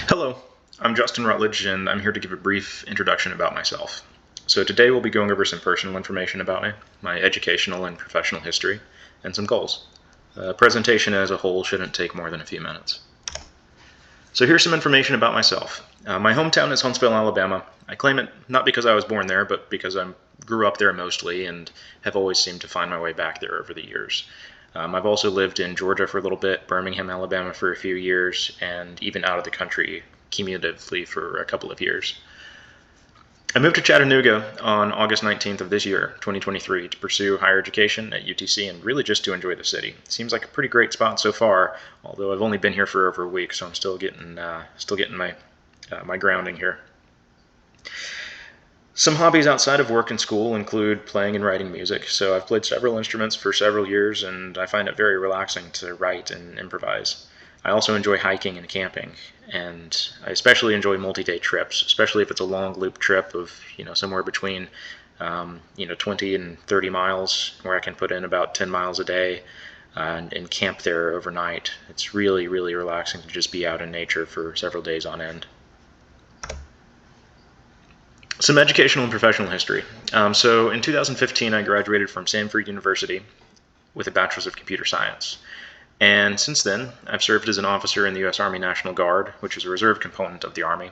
Hello, I'm Justin Rutledge, and I'm here to give a brief introduction about myself. So today we'll be going over some personal information about me, my educational and professional history, and some goals. The presentation as a whole shouldn't take more than a few minutes. So here's some information about myself. My hometown is Huntsville, Alabama. I claim it not because I was born there, but because I grew up there mostly and have always seemed to find my way back there over the years. I've also lived in Georgia for a little bit, Birmingham, Alabama for a few years, and even out of the country cumulatively for a couple of years. I moved to Chattanooga on August 19th of this year, 2023, to pursue higher education at UTC and really just to enjoy the city. It seems like a pretty great spot so far, although I've only been here for over a week, so I'm still getting my grounding here. Some hobbies outside of work and school include playing and writing music. So I've played several instruments for several years, and I find it very relaxing to write and improvise. I also enjoy hiking and camping, and I especially enjoy multi-day trips, especially if it's a long loop trip of somewhere between 20 and 30 miles, where I can put in about 10 miles a day and camp there overnight. It's really, really relaxing to just be out in nature for several days on end. Some educational and professional history. So in 2015, I graduated from Stanford University with a Bachelor's of Computer Science. And since then, I've served as an officer in the U.S. Army National Guard, which is a reserve component of the Army.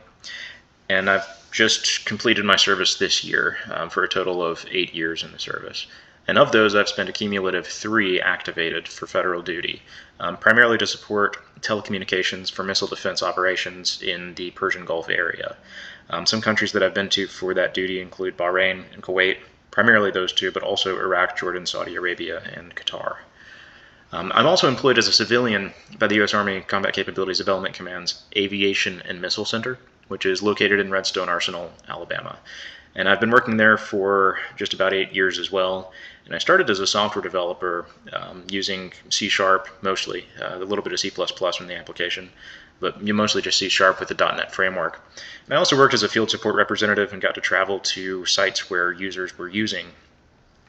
And I've just completed my service this year for a total of 8 years in the service. And of those, I've spent a cumulative 3 activated for federal duty, primarily to support telecommunications for missile defense operations in the Persian Gulf area. Some countries that I've been to for that duty include Bahrain and Kuwait, primarily those two, but also Iraq, Jordan, Saudi Arabia, and Qatar. I'm also employed as a civilian by the U.S. Army Combat Capabilities Development Command's Aviation and Missile Center, which is located in Redstone Arsenal, Alabama. And I've been working there for just about 8 years as well. And I started as a software developer using C# mostly, a little bit of C++ from the application, but mostly just C# with the .NET framework. And I also worked as a field support representative and got to travel to sites where users were using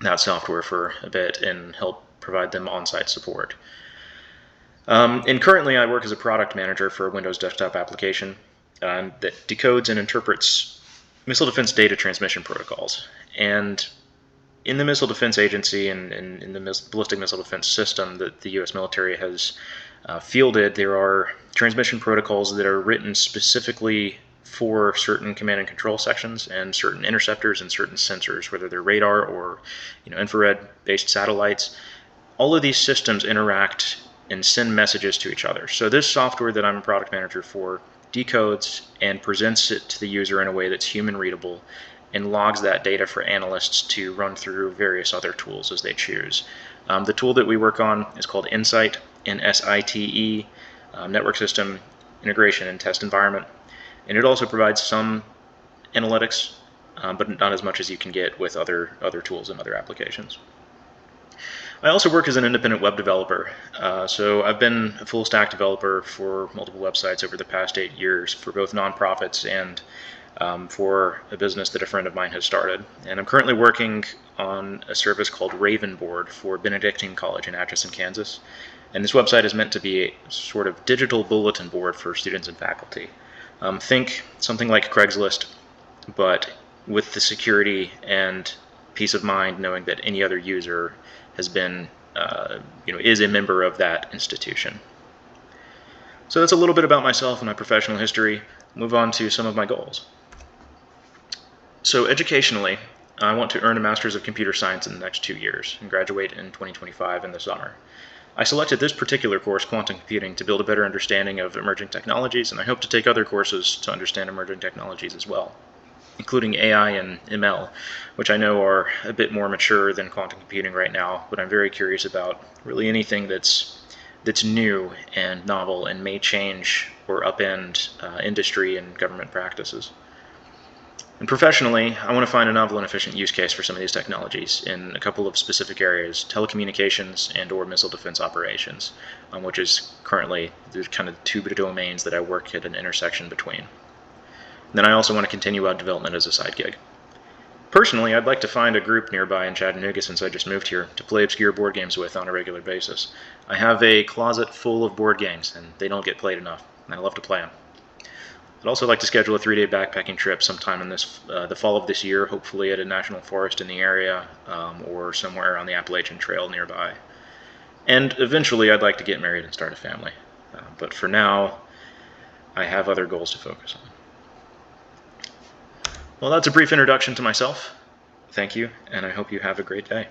that software for a bit and help provide them on-site support. And currently I work as a product manager for a Windows desktop application that decodes and interprets missile defense data transmission protocols. And in the Missile Defense Agency and in the ballistic missile defense system that the U.S. military has fielded, there are transmission protocols that are written specifically for certain command and control sections and certain interceptors and certain sensors, whether they're radar or infrared-based satellites. All of these systems interact and send messages to each other. So this software that I'm a product manager for decodes and presents it to the user in a way that's human readable and logs that data for analysts to run through various other tools as they choose. The tool that we work on is called Insight, N-S-I-T-E, Network System Integration and Test Environment. And it also provides some analytics, but not as much as you can get with other tools and other applications. I also work as an independent web developer. So I've been a full stack developer for multiple websites over the past 8 years for both nonprofits and for a business that a friend of mine has started. And I'm currently working on a service called Ravenboard for Benedictine College in Atchison, Kansas. And this website is meant to be a sort of digital bulletin board for students and faculty. Think something like Craigslist, but with the security and peace of mind knowing that any other user has been, is a member of that institution. So that's a little bit about myself and my professional history. Move on to some of my goals. So educationally, I want to earn a Master's of Computer Science in the next 2 years and graduate in 2025 in the summer. I selected this particular course, Quantum Computing, to build a better understanding of emerging technologies, and I hope to take other courses to understand emerging technologies as well, including AI and ML, which I know are a bit more mature than quantum computing right now, but I'm very curious about really anything that's new and novel and may change or upend industry and government practices. And professionally, I want to find a novel and efficient use case for some of these technologies in a couple of specific areas: telecommunications and or missile defense operations, which is currently the kind of 2 domains that I work at an intersection between. And then I also want to continue web development as a side gig. Personally, I'd like to find a group nearby in Chattanooga, since I just moved here, to play obscure board games with on a regular basis. I have a closet full of board games, and they don't get played enough, and I love to play them. I'd also like to schedule a 3-day backpacking trip sometime in the fall of this year, hopefully at a national forest in the area or somewhere on the Appalachian Trail nearby. And eventually I'd like to get married and start a family. But for now, I have other goals to focus on. Well, that's a brief introduction to myself. Thank you, and I hope you have a great day.